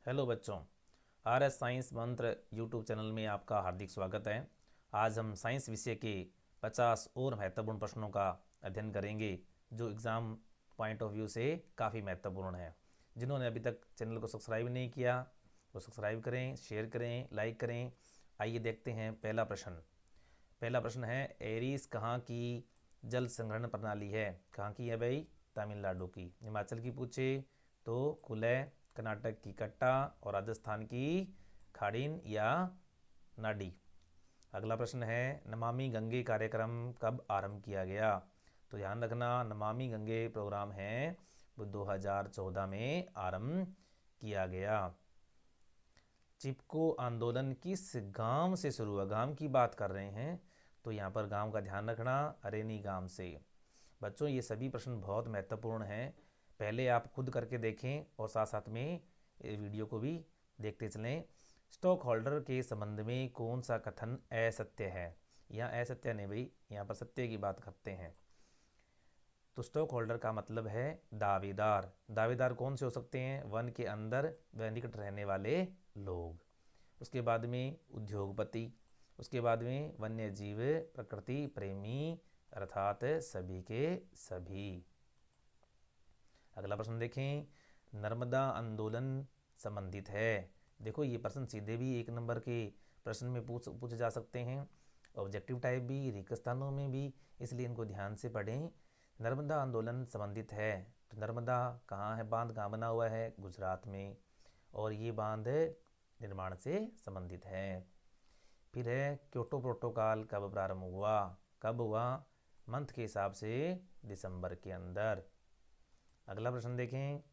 Hello बच्चों, R S science मंत्र YouTube channel में आपका हार्दिक स्वागत है। आज हम साइंस विषय के 50 और महत्वपूर्ण प्रश्नों का अध्ययन करेंगे जो एग्ज़ाम पॉइंट ऑफ व्यू से काफ़ी महत्वपूर्ण है। जिन्होंने अभी तक चैनल को सब्सक्राइब नहीं किया वो सब्सक्राइब करें, शेयर करें, लाइक करें। आइए देखते हैं पहला प्रश्न। पहला प्रश्न है, एरीज कहाँ की जल संग्रहण प्रणाली है? कहाँ की है भाई? तमिलनाडु की। हिमाचल की पूछे तो कुलय, कर्नाटक की कट्टा और राजस्थान की खाड़ीन या नाडी। अगला प्रश्न है, नमामि गंगे कार्यक्रम कब आरंभ किया गया? तो ध्यान रखना, नमामि गंगे प्रोग्राम है वो 2014 में आरंभ किया गया। चिपको आंदोलन किस गांव से शुरू हुआ? गांव की बात कर रहे हैं तो यहाँ पर गांव का ध्यान रखना, अरेनी गांव से। बच्चों ये सभी प्रश्न बहुत महत्वपूर्ण हैं, पहले आप खुद करके देखें और साथ साथ में वीडियो को भी देखते चलें। स्टॉक होल्डर के संबंध में कौन सा कथन असत्य है? यहाँ असत्य नहीं भाई, यहाँ पर सत्य की बात करते हैं। तो स्टॉक होल्डर का मतलब है दावेदार। दावेदार कौन से हो सकते हैं? वन के अंदर व निकट रहने वाले लोग। उसके बाद में उद्योगपति। उसके बाद में वन्य जीव, प्रकृति प्रेमी अर्थात सभी के सभी। अगला प्रश्न देखें, नर्मदा आंदोलन संबंधित है। देखो ये प्रश्न सीधे भी 1 नंबर के प्रश्न में पूछे जा सकते हैं, ऑब्जेक्टिव टाइप भी, रिक्त स्थानों में भी, इसलिए इनको ध्यान से पढ़ें। नर्मदा आंदोलन संबंधित है तो नर्मदा कहाँ है? बांध कहाँ बना हुआ है? गुजरात में। और ये बांध निर्माण से संबंधित है। फिर है, क्योटो प्रोटोकॉल कब प्रारंभ हुआ? कब हुआ? मंथ के हिसाब से दिसंबर के अंदर। अगला प्रश्न देखें,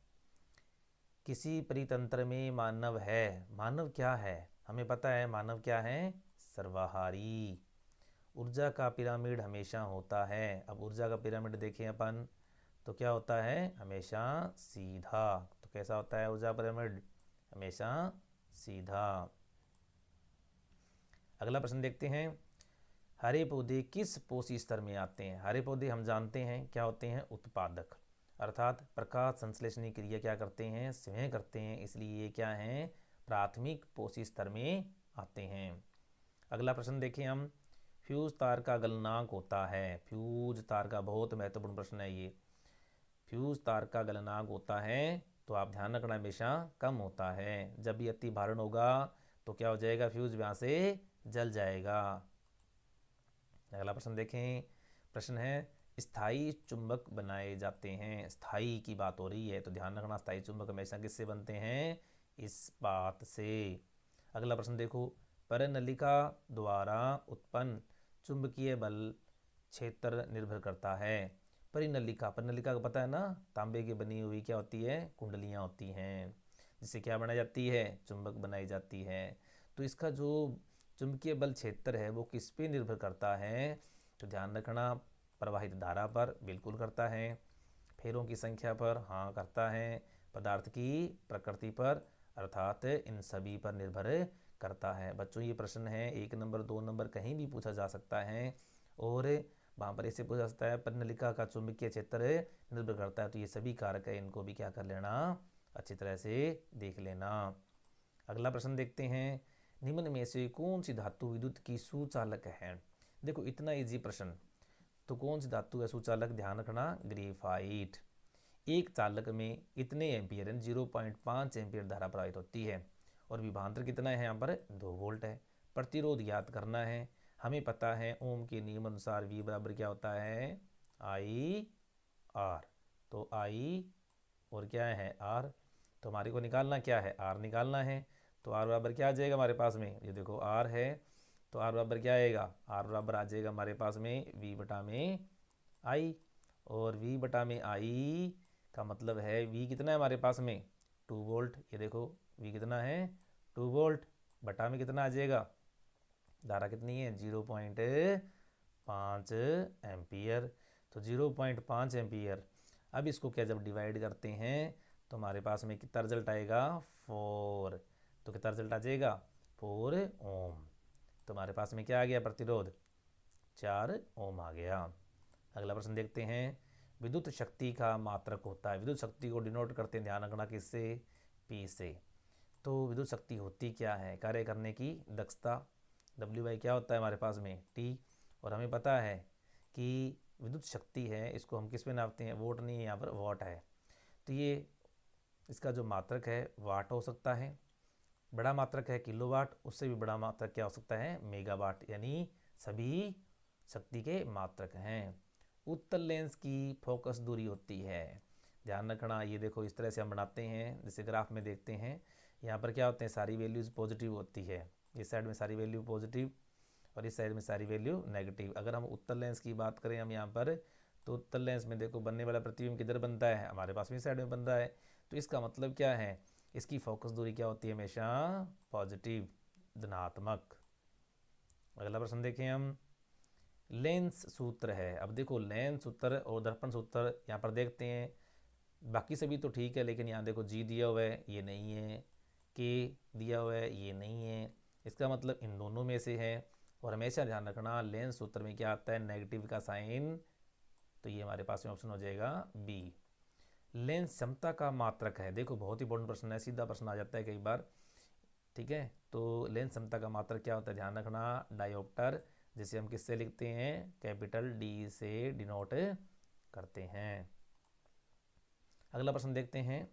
किसी परितंत्र में मानव है। मानव क्या है? हमें पता है मानव क्या है? सर्वाहारी। ऊर्जा का पिरामिड हमेशा होता है। अब ऊर्जा का पिरामिड देखें अपन तो क्या होता है? हमेशा सीधा। तो कैसा होता है ऊर्जा पिरामिड? हमेशा सीधा। अगला प्रश्न देखते हैं, हरे पौधे किस पोषी स्तर में आते हैं? हरे पौधे हम जानते हैं क्या होते हैं? उत्पादक, अर्थात प्रकाश संश्लेषणी क्रिया क्या करते हैं? स्वयं करते हैं, इसलिए ये क्या हैं? प्राथमिक पोषी स्तर में आते हैं। अगला प्रश्न देखें हम, फ्यूज तार का गलनांक होता है। फ्यूज तार का बहुत महत्वपूर्ण प्रश्न है ये। फ्यूज तार का गलनांक होता है तो आप ध्यान रखना हमेशा कम होता है। जब भी अति भारण होगा तो क्या हो जाएगा? फ्यूज यहाँ से जल जाएगा। अगला प्रश्न देखें, प्रश्न है, स्थायी चुंबक बनाए जाते हैं। स्थायी की बात हो रही है तो ध्यान रखना, स्थायी चुंबक हमेशा किससे बनते हैं? इस्पात से। अगला प्रश्न देखो, परनलिका द्वारा उत्पन्न चुंबकीय बल क्षेत्र निर्भर करता है। परिनलिका, परिनलिका का पता है ना, तांबे की बनी हुई क्या होती है? कुंडलियाँ होती हैं, जिससे क्या बनाई जाती है? चुंबक बनाई जाती है। तो इसका जो चुंबकीय बल क्षेत्र है वो किस पे निर्भर करता है? तो ध्यान रखना, प्रवाहित धारा पर बिल्कुल करता है। फेरों की संख्या पर? हाँ करता है। पदार्थ की प्रकृति पर, अर्थात इन सभी पर निर्भर करता है। बच्चों ये प्रश्न है 1 नंबर 2 नंबर कहीं भी पूछा जा सकता है और वहाँ पर ऐसे पूछा सकता है परिनलिका का चुंबकीय क्षेत्र निर्भर करता है। तो ये सभी कारक है, इनको भी क्या कर लेना? अच्छी तरह से देख लेना। अगला प्रश्न देखते हैं, निम्न में से कौन सी धातु विद्युत की सुचालक है? देखो इतना इजी प्रश्न, तो कौन सी धातु है सुचालक? ध्यान रखना, ग्रेफाइट। एक चालक में इतने एम्पियर 0.5 एम्पियर धारा प्रवाहित होती है और विभवांतर कितना है? यहाँ पर 2 वोल्ट है। प्रतिरोध याद करना है, हमें पता है ओम के नियम अनुसार V बराबर क्या होता है? I R. तो आई और क्या है? आर। तो हमारे को निकालना क्या है? आर निकालना है। तो आर बराबर क्या आ जाएगा हमारे पास में? ये देखो आर है तो आर बराबर क्या आएगा? आर बराबर आ जाएगा हमारे पास में V बटा में आई। और V बटा में आई का मतलब है V कितना है हमारे पास में? 2 वोल्ट। ये देखो V कितना है? 2 वोल्ट। बटा में कितना आ जाएगा? धारा कितनी है? 0.5 एम्पियर। तो 0.5 एम्पियर। अब इसको क्या जब डिवाइड करते हैं तो हमारे पास में कितना रिजल्ट आएगा? 4। तो कितना रिजल्ट आ जाएगा? 4 ओम। तो हमारे पास में क्या आ गया? प्रतिरोध 4 ओम आ गया। अगला प्रश्न देखते हैं, विद्युत शक्ति का मात्रक होता है। विद्युत शक्ति को डिनोट करते हैं, ध्यान रखना, किससे? P से। तो विद्युत शक्ति होती क्या है, कार्य करने की दक्षता, W क्या होता है हमारे पास में T। और हमें पता है कि विद्युत शक्ति है इसको हम किस में नापते हैं, वोट नहीं है यहाँ पर, वाट है। तो ये इसका जो मात्रक है वाट हो सकता है, बड़ा मात्रक है किलोवाट, उससे भी बड़ा मात्रक क्या हो सकता है, मेगावाट, यानी सभी शक्ति के मात्रक हैं। उत्तल लेंस की फोकस दूरी होती है, ध्यान रखना। ये देखो इस तरह से हम बनाते हैं, जैसे ग्राफ में देखते हैं, यहाँ पर क्या होते हैं, सारी वैल्यूज़ पॉजिटिव होती है, इस साइड में सारी वैल्यू पॉजिटिव और इस साइड में सारी वैल्यू नेगेटिव। अगर हम उत्तल लेंस की बात करें हम यहाँ पर, तो उत्तल लेंस में देखो बनने वाला प्रतिबिंब किधर बनता है, हमारे पास में साइड में बन रहा है। तो इसका मतलब क्या है, इसकी फोकस दूरी क्या होती है, हमेशा पॉजिटिव, धनात्मक। अगला प्रश्न देखें हम, लेंस सूत्र है। अब देखो लेंस सूत्र और दर्पण सूत्र यहाँ पर देखते हैं, बाकी सभी तो ठीक है, लेकिन यहाँ देखो जी दिया हुआ है, ये नहीं है, के दिया हुआ है, ये नहीं है, इसका मतलब इन दोनों में से है। और हमेशा ध्यान रखना लेंस सूत्र में क्या आता है, नेगेटिव का साइन, तो ये हमारे पास में ऑप्शन हो जाएगा बी। लेंस क्षमता का मात्रक है, देखो बहुत ही इंपॉर्टेंट प्रश्न है, सीधा प्रश्न आ जाता है कई बार, ठीक है। तो लेंस क्षमता का मात्रक क्या होता है, ध्यान रखना डायोप्टर, जिसे हम किससे लिखते हैं, कैपिटल डी से डिनोट करते हैं। अगला प्रश्न देखते हैं,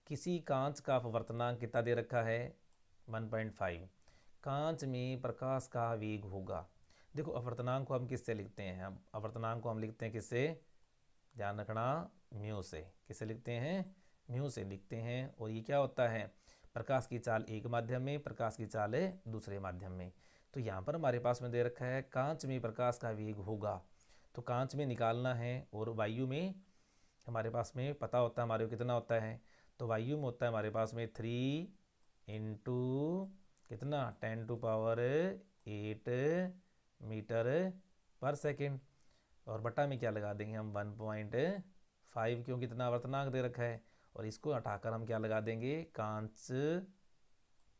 किसी कांच का अपवर्तनांक कितना दे रखा है, 1.5। कांच में प्रकाश का वेग होगा। देखो अपवर्तनांक को हम किससे लिखते हैं, हम अपवर्तनांक को हम लिखते हैं किससे, ध्यान रखना म्यू से, किससे लिखते हैं, म्यू से लिखते हैं। और ये क्या होता है, प्रकाश की चाल एक माध्यम में, प्रकाश की चाल दूसरे माध्यम में। तो यहाँ पर हमारे पास में दे रखा है कांच में प्रकाश का वेग होगा, तो कांच में निकालना है, और वायु में हमारे पास में पता होता है हमारे को कितना होता है, तो वायु में होता है हमारे पास में 3 इंटू कितना 10⁸ मीटर पर सेकेंड, और बटा में क्या लगा देंगे हम 1.5, क्योंकि कितना वर्तनांक दे रखा है। और इसको हटाकर हम क्या लगा देंगे, कांच,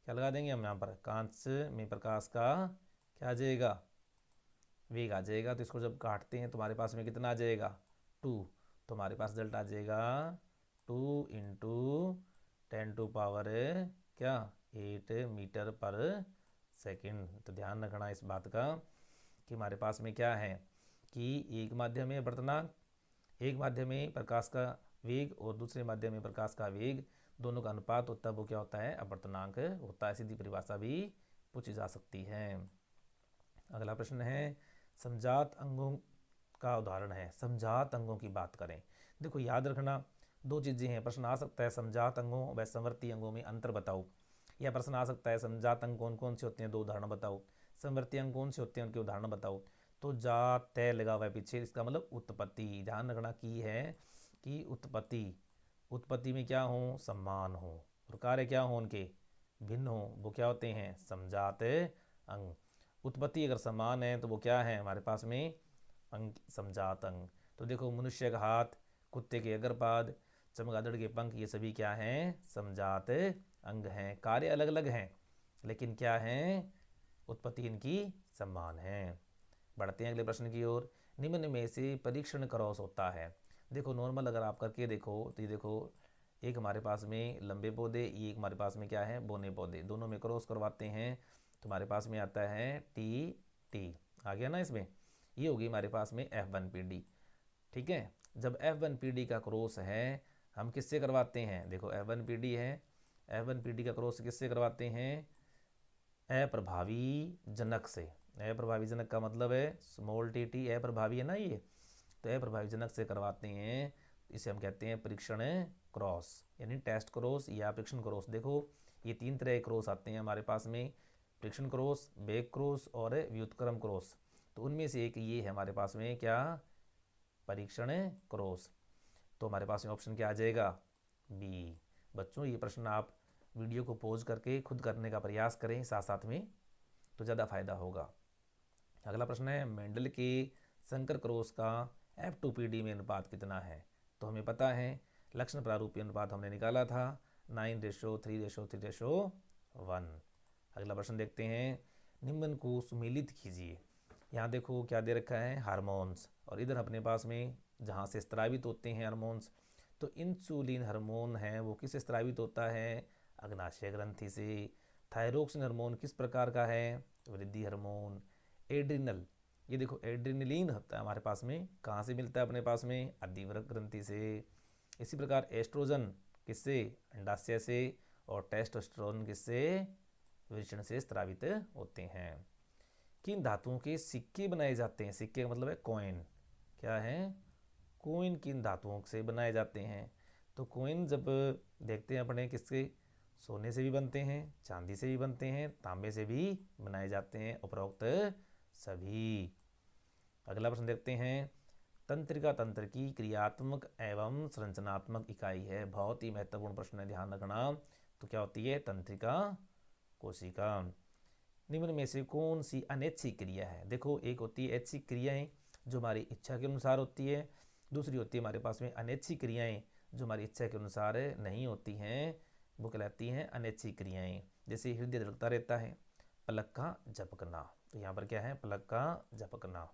क्या लगा देंगे हम यहाँ पर, कांच में प्रकाश का क्या आ जाएगा, वेग आ जाएगा। तो इसको जब काटते हैं तो हमारे पास में कितना आ जाएगा 2, तो हमारे पास रिजल्ट आ जाएगा 2 इंटू 10⁸ क्या 8 मीटर पर सेकेंड। तो ध्यान रखना इस बात का कि हमारे पास में क्या है कि एक माध्यम में वर्तनांक, एक माध्यम में प्रकाश का वेग और दूसरे माध्यम में प्रकाश का वेग, दोनों का अनुपात होता है वो क्या होता है, अपवर्तनांक होता है। सीधी परिभाषा भी पूछी जा सकती है। अगला प्रश्न है, समजात अंगों का उदाहरण है, समजात अंगों की बात करें। देखो याद रखना दो चीज़ें हैं, प्रश्न आ सकता है समजात अंगों व समवर्ती अंगों में अंतर बताओ, या प्रश्न आ सकता है समजात अंग कौन कौन से होते हैं, दो उदाहरण बताओ, समवर्ती अंग कौन से होते हैं उनके उदाहरण बताओ। तो जात तय लगा हुआ है पीछे, इसका मतलब उत्पत्ति, ध्यान रखना की है कि उत्पत्ति, उत्पत्ति में क्या हो, समान हो, और कार्य क्या हो उनके, भिन्न हो, वो क्या होते हैं, समजात अंग। उत्पत्ति अगर समान है तो वो क्या है हमारे पास में, अंग, समजात अंग। तो देखो मनुष्य का हाथ, कुत्ते के अग्रपाद, चमगादड़ के पंख, ये सभी क्या हैं, समजात अंग हैं। कार्य अलग अलग हैं लेकिन क्या हैं, उत्पत्ति इनकी समान है। बढ़ते हैं अगले प्रश्न की ओर, निम्न में से परीक्षण क्रॉस होता है। देखो नॉर्मल अगर आप करके देखो तो ये देखो एक हमारे पास में लंबे पौधे, ये एक हमारे पास में क्या है, बोने पौधे, दोनों में क्रॉस करवाते हैं तो हमारे पास में आता है टी टी, आ गया ना इसमें। ये होगी हमारे पास में F1PD, ठीक है। जब F1PD का क्रॉस है हम किससे करवाते हैं, देखो F1PD है, F1PD का क्रॉस किससे करवाते हैं, अप्रभावी जनक से। अप्रभावी जनक का मतलब है स्मॉल टी, अप्रभावी है ना ये, तो अप्रभावी जनक से करवाते हैं, इसे हम कहते हैं परीक्षण क्रॉस, यानी टेस्ट क्रॉस या परीक्षण क्रॉस। देखो ये तीन तरह के क्रॉस आते हैं हमारे पास में, परीक्षण क्रॉस, बैक क्रॉस और व्युत्क्रम क्रॉस। तो उनमें से एक ये है हमारे पास में क्या, परीक्षण क्रॉस। तो हमारे पास में ऑप्शन क्या आ जाएगा, बी। बच्चों ये प्रश्न आप वीडियो को पॉज करके खुद करने का प्रयास करें साथ साथ में, तो ज़्यादा फायदा होगा। अगला प्रश्न है, मेंडल के संकर क्रॉस का F2PD में अनुपात कितना है। तो हमें पता है लक्षण प्रारूपी अनुपात हमने निकाला था 9:3:3:1। अगला प्रश्न देखते हैं, निम्न को सुमेलित कीजिए। यहाँ देखो क्या दे रखा है, हार्मोन्स, और इधर अपने पास में जहाँ से स्त्रावित होते हैं हार्मोन्स, तो इंसुलिन हार्मोन है वो किससे स्त्रावित होता है, अग्नाशय ग्रंथि से। थायरोक्सिन हार्मोन किस प्रकार का है? वृद्धि हार्मोन। एड्रिनल, ये देखो एड्रिनलिन होता है हमारे पास में, कहाँ से मिलता है अपने पास में? अधिवृक्क ग्रंथि से। इसी प्रकार एस्ट्रोजन किससे? अंडाशय से। और टेस्टोस्टेरोन किससे? वृषण से स्रावित होते हैं। किन धातुओं के सिक्के बनाए जाते हैं? सिक्के का मतलब है कॉइन। क्या है? कॉइन किन धातुओं से बनाए जाते हैं? तो कॉइन जब देखते हैं अपने किससे? सोने से भी बनते हैं, चांदी से भी बनते हैं, तांबे से भी बनाए जाते हैं, उपरोक्त सभी। अगला प्रश्न देखते हैं। तंत्रिका तंत्र की क्रियात्मक एवं संरचनात्मक इकाई है। बहुत ही महत्वपूर्ण प्रश्न है, ध्यान रखना। तो क्या होती है? तंत्रिका कोशिका। निम्न में से कौन सी अनैच्छिक क्रिया है? देखो, एक होती है ऐच्छिक क्रियाएं जो हमारी इच्छा के अनुसार होती है, दूसरी होती है हमारे पास में अनैच्छिक क्रियाएं जो हमारी इच्छा के अनुसार नहीं होती हैं, वो कहलाती हैं अनैच्छिक क्रियाएं। जैसे हृदय धड़कता रहता है, पलक का झपकना, तो यहाँ पर क्या है? पलक का झपकना।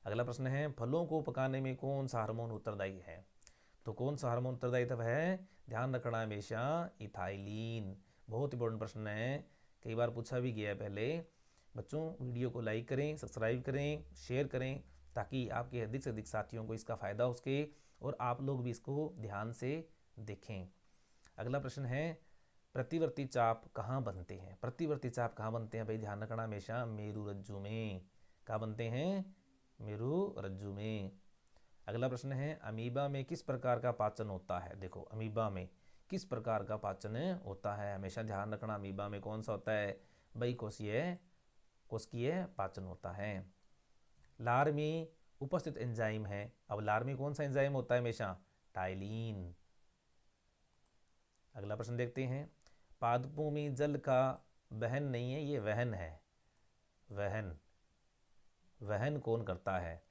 अगला प्रश्न है, फलों को पकाने में कौन सा हार्मोन उत्तरदायी है? तो कौन सा हार्मोन उत्तरदायी तब है? ध्यान रखना हमेशा, इथाइलिन। बहुत इंपॉर्टेंट प्रश्न है, कई बार पूछा भी गया है पहले। बच्चों, वीडियो को लाइक करें, सब्सक्राइब करें, शेयर करें, ताकि आपके अधिक से अधिक साथियों को इसका फ़ायदा हो सके और आप लोग भी इसको ध्यान से देखें। अगला प्रश्न है, प्रतिवर्ती चाप कहाँ बनते हैं? प्रतिवर्ती चाप कहाँ बनते हैं भाई? ध्यान रखना हमेशा, मेरुरज्जु में। कहाँ बनते हैं? मेरुरज्जु में। अगला प्रश्न है, अमीबा में किस प्रकार का पाचन होता है? देखो, अमीबा में किस प्रकार का पाचन होता है? हमेशा ध्यान रखना, अमीबा में कौन सा होता है भाई? कोशिकीय पाचन होता है। लार में उपस्थित एंजाइम है। अब लार में कौन सा एंजाइम होता है हमेशा? टाइलिन। अगला प्रश्न देखते हैं, पादपों में जल का वहन नहीं है, ये वहन है। वहन कौन करता है?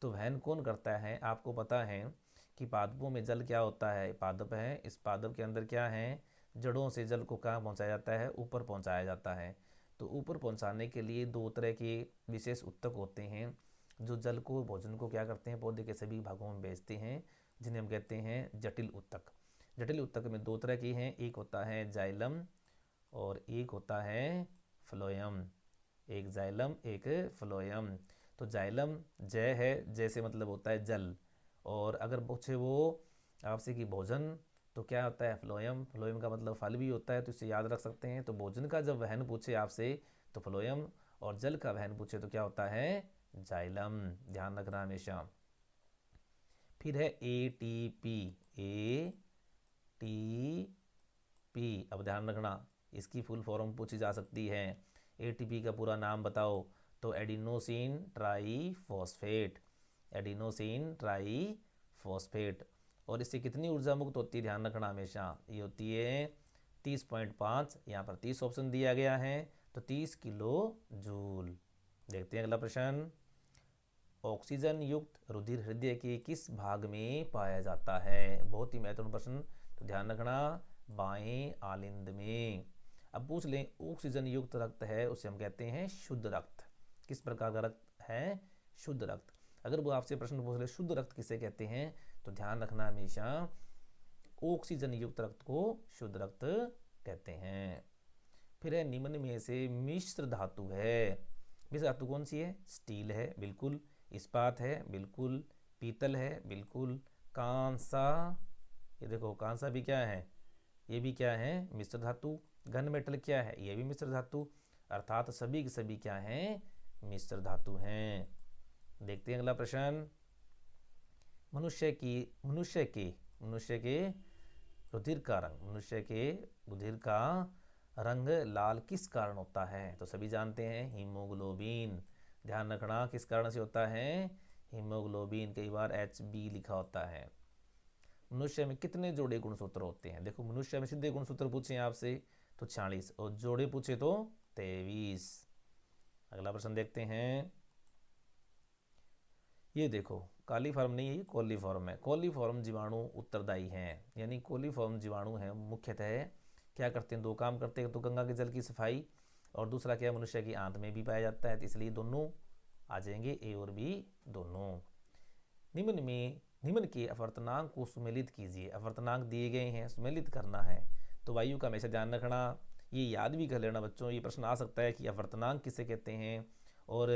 तो वहन कौन करता है? आपको पता है कि पादपों में जल क्या होता है? पादप है, इस पादप के अंदर क्या है? जड़ों से जल को कहाँ पहुँचाया जाता है? ऊपर पहुँचाया जाता है। तो ऊपर पहुँचाने के लिए दो तरह के विशेष उत्तक होते हैं जो जल को, भोजन को क्या करते हैं? पौधे के सभी भागों में भेजते हैं, जिन्हें हम कहते हैं जटिल उत्तक। जटिल उत्तक में दो तरह के हैं, एक होता है जाइलम और एक होता है फ्लोएम। एक जाइलम, एक फ्लोएम। तो जाइलम जय है, जय से मतलब होता है जल, और अगर पूछे वो आपसे कि भोजन, तो क्या होता है? फ्लोएम। फ्लोएम का मतलब फल भी होता है, तो इसे याद रख सकते हैं। तो भोजन का जब वहन पूछे आपसे तो फ्लोएम, और जल का वहन पूछे तो क्या होता है? जाइलम। ध्यान रखना हमेशा। फिर है ATP। ATP, अब ध्यान रखना, इसकी फुल फॉर्म पूछी जा सकती है। ATP का पूरा नाम बताओ, तो एडिनोसिन ट्राईफॉस्फेट। Adenosine triphosphate. और इससे कितनी ऊर्जा मुक्त होती है? ध्यान रखना हमेशा, ये होती है 30.5। यहाँ पर 30 ऑप्शन दिया गया है, तो 30 किलो जूल। देखते हैं अगला प्रश्न, ऑक्सीजन युक्त रुधिर हृदय के किस भाग में पाया जाता है? बहुत ही महत्वपूर्ण प्रश्न, तो ध्यान रखना, बाएं आलिंद में। अब पूछ लें, ऑक्सीजन युक्त रक्त है उसे हम कहते हैं शुद्ध रक्त। किस प्रकार का रक्त है? शुद्ध रक्त। अगर वो आपसे प्रश्न पूछ ले शुद्ध रक्त किसे कहते हैं, तो ध्यान रखना हमेशा, ऑक्सीजन युक्त रक्त को शुद्ध रक्त कहते हैं। फिर है, निम्न में से मिश्र धातु है। मिश्र धातु कौन सी है? स्टील है, बिल्कुल। इस्पात है, बिल्कुल। पीतल है, बिल्कुल। कांसा, ये देखो कांसा भी क्या है? ये भी क्या है? मिश्र धातु। घन मेटल क्या है? ये भी मिश्र धातु। अर्थात सभी के सभी क्या हैं? मिश्र धातु हैं। देखते हैं अगला प्रश्न, मनुष्य के रुधिर का रंग, मनुष्य के रुधिर का रंग लाल किस कारण होता है? तो सभी जानते हैं, हीमोग्लोबिन। ध्यान रखना, किस कारण से होता है? हीमोग्लोबिन। कई बार HB लिखा होता है। मनुष्य में कितने जोड़े गुणसूत्र होते हैं? देखो, मनुष्य में सीधे गुणसूत्र पूछे आपसे तो 46, और जोड़े पूछे तो 23। अगला प्रश्न देखते हैं, ये देखो कालीफॉर्म नहीं है, ये कोलीफॉर्म है। कोलीफॉर्म जीवाणु उत्तरदायी हैं, यानी कोलीफॉर्म जीवाणु हैं मुख्यतः क्या करते हैं? दो काम करते हैं, तो गंगा के जल की सफाई, और दूसरा क्या? मनुष्य की आंत में भी पाया जाता है, तो इसलिए दोनों आ जाएंगे, A और B दोनों। निम्न के अपवर्तनांक को सुमेलित कीजिए। अपवर्तनांक दिए गए हैं, सुमेलित करना है, तो वायु का हमेशा ध्यान रखना, ये याद भी कर लेना बच्चों। ये प्रश्न आ सकता है कि अपवर्तनांक किसे कहते हैं, और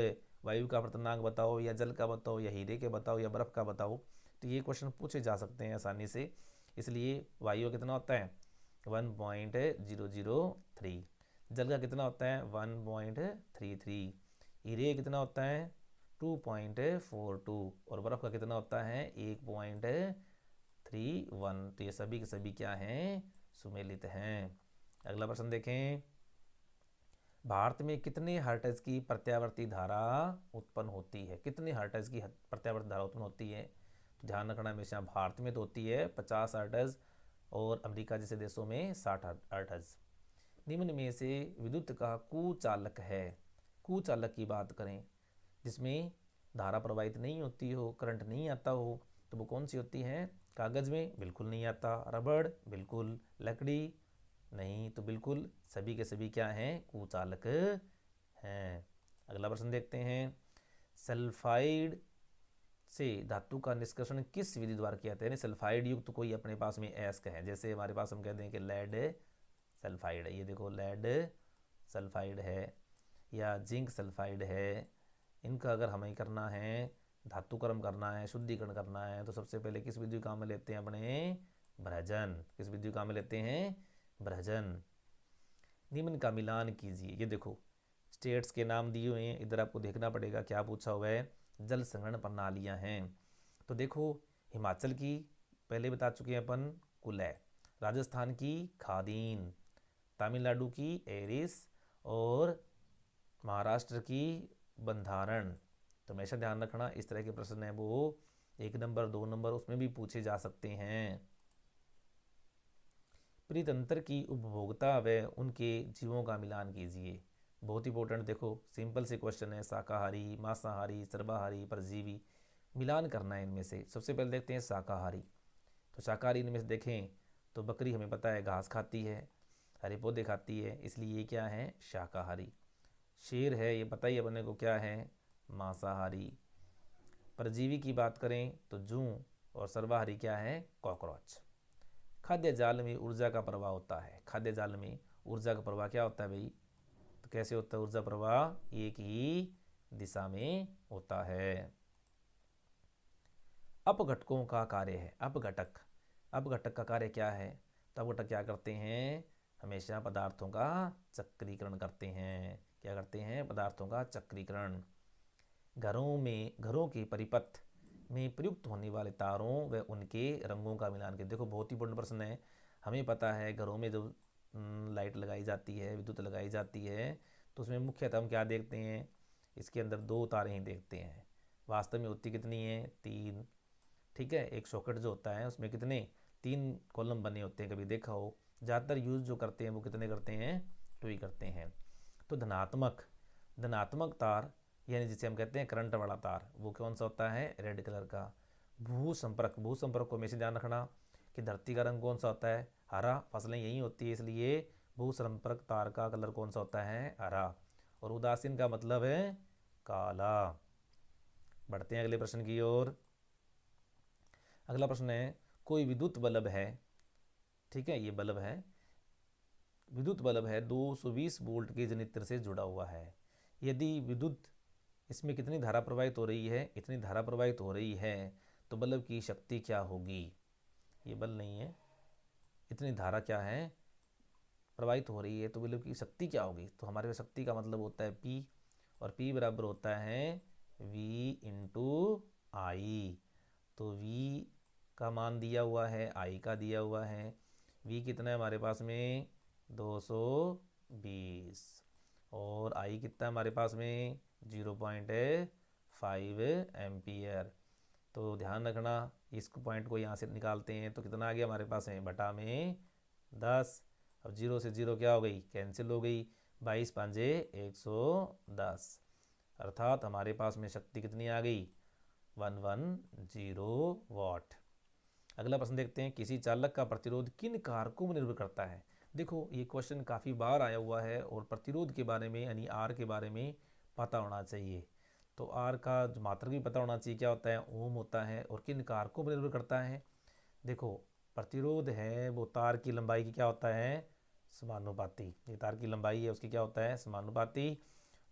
वायु का अपवर्तनांक बताओ, या जल का बताओ, या हीरे के बताओ, या बर्फ़ का बताओ। तो ये क्वेश्चन पूछे जा सकते हैं आसानी से। इसलिए वायु कितना होता है 1.003, जल का कितना होता है 1.33, हीरे कितना होता है 2.42, और बर्फ़ का कितना होता है 1.31। तो ये सभी के सभी क्या हैं, सुमेलित हैं। अगला प्रश्न देखें, भारत में कितने हर्ट्ज की प्रत्यावर्ती धारा उत्पन्न होती है? कितने हर्ट्ज की प्रत्यावर्ती धारा उत्पन्न होती है? तो ध्यान रखना हमेशा, भारत में तो होती है 50 हर्ट्ज, और अमेरिका जैसे देशों में 60 हर्ट्ज। निम्न में से विद्युत का कुचालक है, कुचालक की बात करें जिसमें धारा प्रवाहित नहीं होती हो, करंट नहीं आता हो, तो वो कौन सी होती है? कागज़ में बिल्कुल नहीं आता, रबड़ बिल्कुल, लकड़ी नहीं, तो बिल्कुल सभी के सभी क्या हैं, कुचालक हैं। अगला प्रश्न देखते हैं, सल्फाइड से धातु का निष्कर्षण किस विधि द्वारा किया जाता है? यानी सल्फाइड युक्त कोई अपने पास में अयस्क है, जैसे हमारे पास हम कहते हैं कि लेड सल्फाइड है, ये देखो लेड सल्फाइड है, या जिंक सल्फाइड है। इनका अगर हमें करना है धातुकर्म करना है, शुद्धिकरण करना है, तो सबसे पहले किस विधि काम में लेते हैं अपने? भ्रजन। किस विधि काम में लेते हैं? भ्रजन। निम्न का मिलान कीजिए। ये देखो स्टेट्स के नाम दिए हुए हैं, इधर आपको देखना पड़ेगा क्या पूछा हुआ है। जल संग्रहण प्रणालियाँ हैं, तो देखो हिमाचल की पहले बता चुके हैं अपन, कुलय, राजस्थान की खादीन, तमिलनाडु की एरिस, और महाराष्ट्र की बंधारण। तो हमेशा ध्यान रखना इस तरह के प्रश्न हैं वो 1 नंबर 2 नंबर उसमें भी पूछे जा सकते हैं। परितंत्र की उपभोक्ता व उनके जीवों का मिलान कीजिए। बहुत इंपॉर्टेंट, देखो सिंपल से क्वेश्चन है, शाकाहारी, मांसाहारी, सर्वाहारी, परजीवी, मिलान करना है इनमें से। सबसे पहले देखते हैं शाकाहारी। तो शाकाहारी इनमें से देखें तो बकरी हमें पता है घास खाती है, हरे पौधे खाती है, इसलिए ये क्या है, शाकाहारी। शेर है, ये पता ही अपने को क्या है, मांसाहारी। परजीवी की बात करें तो जूं, और सर्वाहारी क्या है, कॉकरोच। खाद्य जाल में ऊर्जा का प्रवाह होता है, खाद्य जाल में ऊर्जा का प्रवाह क्या होता है भाई? तो कैसे होता है ऊर्जा प्रवाह? एक ही दिशा में होता है। अपघटकों का कार्य है, अपघटक, अपघटक का कार्य क्या है? तो अपघटक क्या करते हैं? हमेशा पदार्थों का चक्रीकरण करते हैं। क्या करते हैं? पदार्थों का चक्रीकरण। घरों के परिपथ में प्रयुक्त होने वाले तारों व उनके रंगों का मिलान के। देखो बहुत ही इंपॉर्टेंट प्रश्न है। हमें पता है घरों में जो लाइट लगाई जाती है, विद्युत लगाई जाती है, तो उसमें मुख्यतः हम क्या देखते हैं? इसके अंदर 2 तारें ही देखते हैं। वास्तव में होती कितनी है? 3। ठीक है, एक सॉकेट जो होता है उसमें कितने? 3 कॉलम बने होते हैं, कभी देखा हो। ज़्यादातर यूज़ जो करते हैं वो कितने करते हैं? 2 ही करते हैं। तो धनात्मक, धनात्मक तार यानी जिसे हम कहते हैं करंट वाला तार, वो कौन सा होता है? रेड कलर का। भू संपर्क, भू संपर्क को हमेशा ध्यान रखना कि धरती का रंग कौन सा होता है? हरा, फसलें यही होती है, इसलिए भू संपर्क तार का कलर कौन सा होता है? हरा। और उदासीन का मतलब है काला। बढ़ते हैं अगले प्रश्न की ओर। अगला प्रश्न है, कोई विद्युत बल्ब है, ठीक है, ये बल्ब है, विद्युत बल्ब है, 220 वोल्ट के जनित्र से जुड़ा हुआ है। यदि विद्युत इसमें कितनी धारा प्रवाहित हो रही है? इतनी धारा प्रवाहित हो रही है, तो बल्ब की शक्ति क्या होगी? ये बल्ब नहीं है, इतनी धारा क्या है प्रवाहित हो रही है, तो बल्ब की शक्ति क्या होगी? तो हमारे पास शक्ति का मतलब होता है P, और P बराबर होता है V इंटू आई। तो V का मान दिया हुआ है, I का दिया हुआ है। V कितना है हमारे पास में? 220, और I कितना है हमारे पास में? 0.5 एम्पियर। तो ध्यान रखना, इस पॉइंट को यहाँ से निकालते हैं तो कितना आ गया हमारे पास में? बटा में 10। अब 0 से 0 क्या हो गई? कैंसिल हो गई। 22 पाँचे 110, अर्थात हमारे पास में शक्ति कितनी आ गई? 110 वाट। अगला प्रश्न देखते हैं, किसी चालक का प्रतिरोध किन कारकों पर निर्भर करता है? देखो ये क्वेश्चन काफ़ी बार आया हुआ है, और प्रतिरोध के बारे में यानी आर के बारे में पता होना चाहिए। तो आर का जो मात्रक भी पता होना चाहिए, क्या होता है? ओम होता है। और किन कारकों पर निर्भर करता है? देखो प्रतिरोध है वो तार की लंबाई की क्या होता है, समानुपाती। ये तार की लंबाई है उसकी क्या होता है, समानुपाती।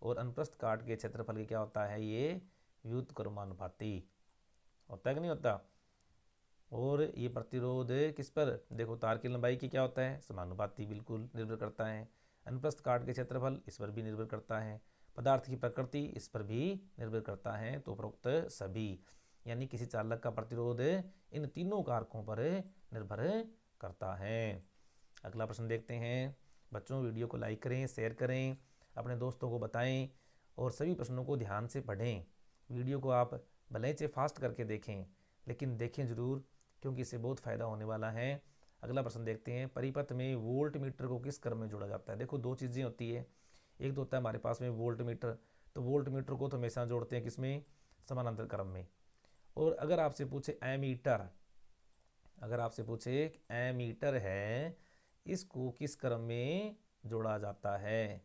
और अनुप्रस्थ काट के क्षेत्रफल की क्या होता है, ये व्युत्क्रमानुपाती। होता है कि नहीं होता। और ये प्रतिरोध किस पर, देखो तार की लंबाई की क्या होता है, समानुपाती, बिल्कुल निर्भर करता है। अनुप्रस्थ काट के क्षेत्रफल इस पर भी निर्भर करता है। पदार्थ की प्रकृति इस पर भी निर्भर करता है। तो उपरोक्त सभी, यानी किसी चालक का प्रतिरोध इन तीनों कारकों पर निर्भर करता है। अगला प्रश्न देखते हैं। बच्चों वीडियो को लाइक करें, शेयर करें, अपने दोस्तों को बताएं और सभी प्रश्नों को ध्यान से पढ़ें। वीडियो को आप भले से फास्ट करके देखें, लेकिन देखें ज़रूर, क्योंकि इससे बहुत फ़ायदा होने वाला है। अगला प्रश्न देखते हैं। परिपथ में वोल्ट मीटर को किस क्रम में जोड़ा जाता है। देखो दो चीज़ें होती है, एक तो होता है हमारे पास में वोल्ट मीटर, तो वोल्ट मीटर को तो हमेशा जोड़ते हैं किसमें, समानांतर क्रम में। और अगर आपसे पूछे एमीटर, अगर आपसे पूछे एमीटर है, इसको किस क्रम में जोड़ा जाता है,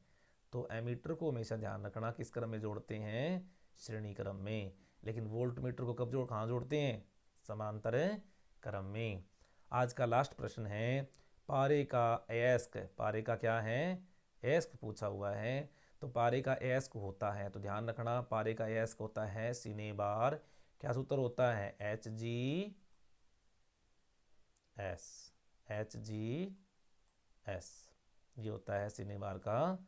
तो एमीटर को हमेशा ध्यान रखना किस क्रम में जोड़ते हैं, श्रेणी क्रम में। लेकिन वोल्ट मीटर को कब कहाँ जोड़ते हैं, समांतर क्रम में। आज का लास्ट प्रश्न है। पारे का अयस्क, पारे का क्या है, अयस्क पूछा हुआ है। तो पारे का अयस्क होता है, तो ध्यान रखना, पारे का अयस्क होता है सीने बार। क्या सूत्र होता है, HGS, HGS, ये होता है सीने बार का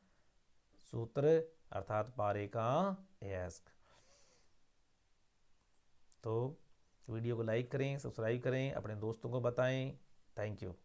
सूत्र, अर्थात पारे का अयस्क। तो वीडियो को लाइक करें, सब्सक्राइब करें, अपने दोस्तों को बताएं। Thank you.